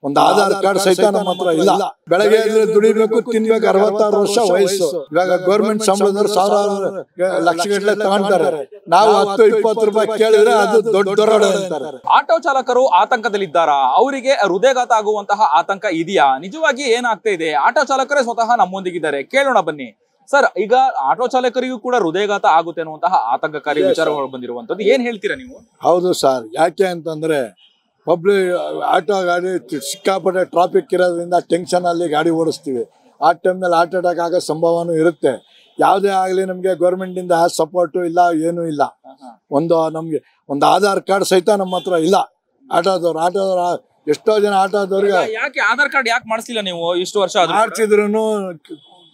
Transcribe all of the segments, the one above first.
ಒಂದು ಆಧಾರ್ ಕಾರ್ಡ್ ಸಹಿತ ನಮ್ಮ ಹತ್ರ ಇಲ್ಲ. ಬೆಳಗ್ಗೆ ಎದ್ರೆ ದುಡಿಬೇಕು, ತಿನ್ಬೇಕು, 66 ವರ್ಷ ವಯಸ್ಸು. ಇವಾಗ ಗೌರ್ಮೆಂಟ್ ಸಂಬಳದವ್ರು ಸಾವಿರಾರು ಲಕ್ಷ ಗಟ್ಟಲೆ ತಗೊಂತಾರೆ. ನಾವು 10-20 ರೂಪಾಯಿ ಕೇಳಿದ್ರೆ ಅದು ದೊಡ್ಡ ದೊರಡ ಅಂತಾರೆ. ಆಟೋ ಚಾಲಕರು ಆತಂಕದಲ್ಲಿದ್ದಾರಾ? ಅವರಿಗೆ ಹೃದಯಘಾತ ಆಗುವಂತಹ ಆತಂಕ ಇದೆಯಾ? ನಿಜವಾಗಿ ಏನಾಗ್ತಾ ಇದೆ? ಆಟೋ ಚಾಲಕರೇ ಸ್ವತಃ ನಮ್ಮೊಂದಿಗಿದ್ದಾರೆ, ಕೇಳೋಣ ಬನ್ನಿ. ಸರ್, ಈಗ ಆಟೋ ಚಾಲಕರಿಗೂ ಕೂಡ ಹೃದಯಘಾತ ಆಗುತ್ತೆ ಅನ್ನುವಂತಹ ಆತಂಕಕಾರಿ ವಿಚಾರಗಳು ಬಂದಿರುವಂತದ್ದು, ಏನ್ ಹೇಳ್ತೀರಾ ನೀವು? ಹೌದು ಸರ್, ಯಾಕೆ ಅಂತಂದ್ರೆ ಪಬ್ಲಿಕ್ ಆಟೋ ಗಾಡಿ ಸಿಕ್ಕಾಪಟ್ಟೆ ಟ್ರಾಫಿಕ್ ಇರೋದ್ರಿಂದ ಟೆನ್ಷನ್ ಅಲ್ಲಿ ಗಾಡಿ ಓಡಿಸ್ತೀವಿ. ಆ ಟೈಮ್ನಲ್ಲಿ ಹಾರ್ಟ್ ಅಟ್ಯಾಕ್ ಆಗೋ ಸಂಭವನೂ ಇರುತ್ತೆ. ಯಾವುದೇ ಆಗಲಿ ನಮಗೆ ಗೌರ್ಮೆಂಟಿಂದ ಸಪೋರ್ಟು ಇಲ್ಲ, ಏನೂ ಇಲ್ಲ. ನಮಗೆ ಒಂದು ಆಧಾರ್ ಕಾರ್ಡ್ ಸಹಿತ ನಮ್ಮ ಹತ್ರ ಇಲ್ಲ. ಆಟೋದವ್ರು ಎಷ್ಟೋ ಜನ ಆಟೋದವ್ರಿಗೆ ಯಾಕೆ ಆಧಾರ್ ಕಾರ್ಡ್ ಯಾಕೆ ಮಾಡಿಸಿಲ್ಲ ನೀವು? ಇಷ್ಟು ವರ್ಷ ಮಾಡಿಸಿದ್ರು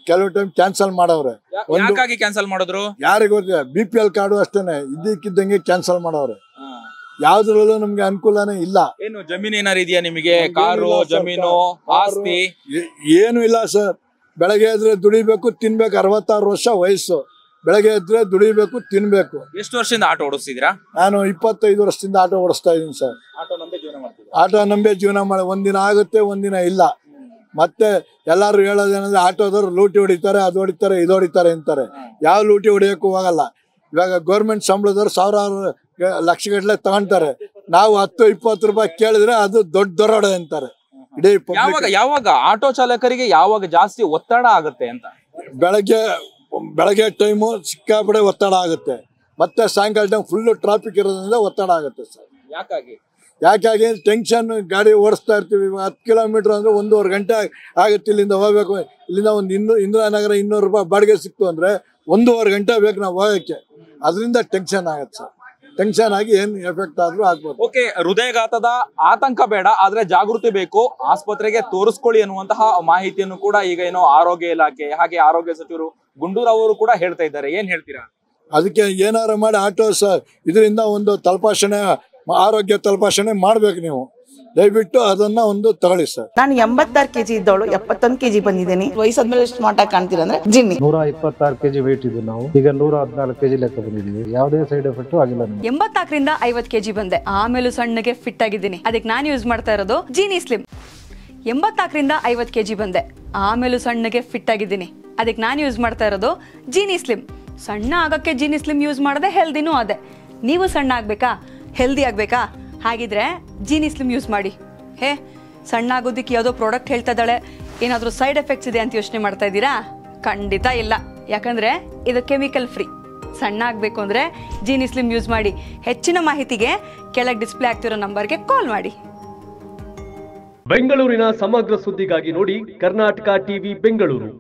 ಕೆಲವು ಟೈಮ್ ಕ್ಯಾನ್ಸಲ್ ಮಾಡವ್ರೆ. ಕ್ಯಾನ್ಸಲ್ ಮಾಡಿದ್ರು ಯಾರಿಗೆ ಗೊತ್ತಿಲ್ಲ. BPL ಕಾರ್ಡು ಅಷ್ಟೇನೆ ಇದ್ದಕ್ಕಿದ್ದಂಗೆ ಕ್ಯಾನ್ಸಲ್ ಮಾಡವ್ರೆ. ಯಾವ್ದ್ರಲ್ಲೂ ನಮ್ಗೆ ಅನುಕೂಲನೇ ಇಲ್ಲ. ಏನು ಜಮೀನು ಏನಾರು ಇದೆಯಾ ನಿಮಗೆ? ಕಾರು, ಜಮೀನು, ಆಸ್ತಿ ಏನು ಇಲ್ಲ ಸರ್. ಬೆಳಗ್ಗೆ ಎದ್ರೆ ದುಡಿಬೇಕು, ತಿನ್ಬೇಕು, 66 ವರ್ಷ ವಯಸ್ಸು. ಬೆಳಗ್ಗೆ ಎದ್ರೆ ದುಡಿಬೇಕು, ತಿನ್ಬೇಕು. ಎಷ್ಟು ವರ್ಷದಿಂದ ಆಟೋ ಓಡಿಸ್ತಿದ್ದೀರಾ? ನಾನು 25 ವರ್ಷದಿಂದ ಆಟೋ ಓಡಿಸ್ತಾ ಇದ್ದೀನಿ ಸರ್. ಆಟೋ ನಂಬೆ ಜೀವನ ಮಾಡಿ, ಒಂದಿನ ಆಗುತ್ತೆ, ಒಂದಿನ ಇಲ್ಲ. ಮತ್ತೆ ಎಲ್ಲಾರು ಹೇಳೋದೇನಂದ್ರೆ ಆಟೋದವ್ರು ಲೂಟಿ ಹೊಡಿತಾರೆ, ಅದು ಹೊಡಿತಾರೆ, ಇದು ಹೊಡಿತಾರೆ ಅಂತಾರೆ. ಯಾವ ಲೂಟಿ ಹೊಡಿಯೋಕ್ಕೂ ಹೋಗಲ್ಲ. ಇವಾಗ ಗೌರ್ಮೆಂಟ್ ಸಂಬಳದವ್ರು ಸಾವಿರಾರು ಲಕ್ಷ ಗಟ್ಟಲೆ ತಗೊಂತಾರೆ. ನಾವು 10-20 ರೂಪಾಯಿ ಕೇಳಿದ್ರೆ ಅದು ದೊಡ್ಡ ದೊರಡ ಅಂತಾರೆ. ಇಡೀ ಯಾವಾಗ ಆಟೋ ಚಾಲಕರಿಗೆ ಯಾವಾಗ ಜಾಸ್ತಿ ಒತ್ತಡ ಆಗುತ್ತೆ ಅಂತ? ಬೆಳಗ್ಗೆ ಟೈಮು ಸಿಕ್ಕಾಪಡೆ ಒತ್ತಡ ಆಗುತ್ತೆ. ಮತ್ತೆ ಸಾಯಂಕಾಲ ಟೈಮ್ ಫುಲ್ ಟ್ರಾಫಿಕ್ ಇರೋದ್ರಿಂದ ಒತ್ತಡ ಆಗುತ್ತೆ ಸರ್. ಯಾಕಾಗಿ ಟೆನ್ಷನ್ ಗಾಡಿ ಓಡಿಸ್ತಾ ಇರ್ತೀವಿ. 10 ಕಿಲೋಮೀಟರ್ ಅಂದ್ರೆ 1.5 ಗಂಟೆ ಆಗುತ್ತೆ ಇಲ್ಲಿಂದ ಹೋಗ್ಬೇಕು. ಇಲ್ಲಿಂದ ಒಂದು ಇಂದಿರಾನಗರ 200 ರೂಪಾಯಿ ಬಾಡಿಗೆ ಸಿಕ್ತು ಅಂದ್ರೆ 1.5 ಗಂಟೆ ಬೇಕು ನಾವು ಹೋಗಕ್ಕೆ. ಅದರಿಂದ ಟೆನ್ಷನ್ ಆಗುತ್ತೆ ಸರ್. ಟೆನ್ಷನ್ ಆಗಿ ಏನ್ ಎಫೆಕ್ಟ್ ಆದ್ರೂ ಆಗ್ಬೋದು. ಓಕೆ, ಹೃದಯಘಾತದ ಆತಂಕ ಬೇಡ, ಆದ್ರೆ ಜಾಗೃತಿ ಬೇಕು. ಆಸ್ಪತ್ರೆಗೆ ತೋರಿಸ್ಕೊಳ್ಳಿ ಅನ್ನುವಂತಹ ಮಾಹಿತಿಯನ್ನು ಕೂಡ ಈಗ ಏನೋ ಆರೋಗ್ಯ ಇಲಾಖೆ ಹಾಗೆ ಆರೋಗ್ಯ ಸಚಿವರು ಗುಂಡೂರಾವ್ ಅವರು ಕೂಡ ಹೇಳ್ತಾ ಇದ್ದಾರೆ. ಏನ್ ಹೇಳ್ತೀರಾ? ಅದಕ್ಕೆ ಏನಾರ ಮಾಡಿ ಆಟೋ ಇದರಿಂದ ಒಂದು ತಲುಪಾಷಣೆ, ಆರೋಗ್ಯ ತಲುಪಾಷಣೆ ಮಾಡ್ಬೇಕು. ನೀವು ದಯವಿಟ್ಟು ಅದನ್ನ ಒಂದು ತಗೊಳ್ಳಿ ಸರ್. ನಾನು 86 kg ಇದ್ದವಳು 71 kg ಬಂದಿದ್ದೀನಿ. ವಯಸ್ಸಾದ್ಮೇಲೆ ಸ್ಮಾರ್ಟ್ ಆಗಿ ಕಾಣ್ತೀರಾ ಅಂದ್ರೆ ಜಿನ್ನಿ. 126 kg ವೇಟ್ ಇದ್ದು ನಾವು ಈಗ 114 kg ಲೆಕ್ಕ ಬಂದಿದ್ದೀವಿ. ಯಾವುದೇ ಸೈಡ್ ಎಫೆಕ್ಟ್ ಆಗಿಲ್ಲ. 84ರಿಂದ 50 kg ಬಂದೆ, ಆಮೇಲೆ ಸಣ್ಣಗೆ ಫಿಟ್ ಆಗಿದ್ದೀನಿ. ಅದಕ್ಕೆ ನಾನು ಯೂಸ್ ಮಾಡ್ತಾ ಇರೋದು ಜೀನಿ ಸ್ಲಿಮ್. 84ರಿಂದ 50 kg ಬಂದೆ, ಆಮೇಲೆ ಸಣ್ಣಗೆ ಫಿಟ್ ಆಗಿದ್ದೀನಿ. ಅದಕ್ಕೆ ನಾನು ಯೂಸ್ ಮಾಡ್ತಾ ಇರೋದು ಜೀನಿ ಸ್ಲಿಮ್. ಸಣ್ಣ ಆಗಕ್ಕೆ ಜೀನಿ ಸ್ಲಿಮ್ ಯೂಸ್ ಮಾಡದೆ ಹೆಲ್ದಿನೂ ಅದೇ. ನೀವು ಸಣ್ಣ ಆಗ್ಬೇಕಾ, ಹೆಲ್ದಿ ಆಗ್ಬೇಕಾ? ಹಾಗಿದ್ರೆ ಜೀನಿ ಸ್ಲಿಮ್ ಯೂಸ್ ಮಾಡಿ. ಸಣ್ಣ ಆಗೋದಕ್ಕೆ ಯಾವುದೋ ಪ್ರಾಡಕ್ಟ್ ಹೇಳ್ತಾ ಇದ್ದಾಳೆ, ಏನಾದರೂ ಸೈಡ್ ಎಫೆಕ್ಟ್ಸ್ ಇದೆ ಅಂತ ಯೋಚನೆ ಮಾಡ್ತಾ ಇದ್ದೀರಾ? ಖಂಡಿತ ಇಲ್ಲ, ಯಾಕಂದ್ರೆ ಇದು ಕೆಮಿಕಲ್ ಫ್ರೀ. ಸಣ್ಣ ಆಗಬೇಕು ಅಂದ್ರೆ ಜೀನಿ ಸ್ಲಿಮ್ ಯೂಸ್ ಮಾಡಿ. ಹೆಚ್ಚಿನ ಮಾಹಿತಿಗೆ ಕೆಳಗೆ ಡಿಸ್ಪ್ಲೇ ಆಗ್ತಿರೋ ನಂಬರ್ಗೆ ಕಾಲ್ ಮಾಡಿ. ಬೆಂಗಳೂರಿನ ಸಮಗ್ರ ಸುದ್ದಿಗಾಗಿ ನೋಡಿ ಕರ್ನಾಟಕ ಟಿವಿ ಬೆಂಗಳೂರು.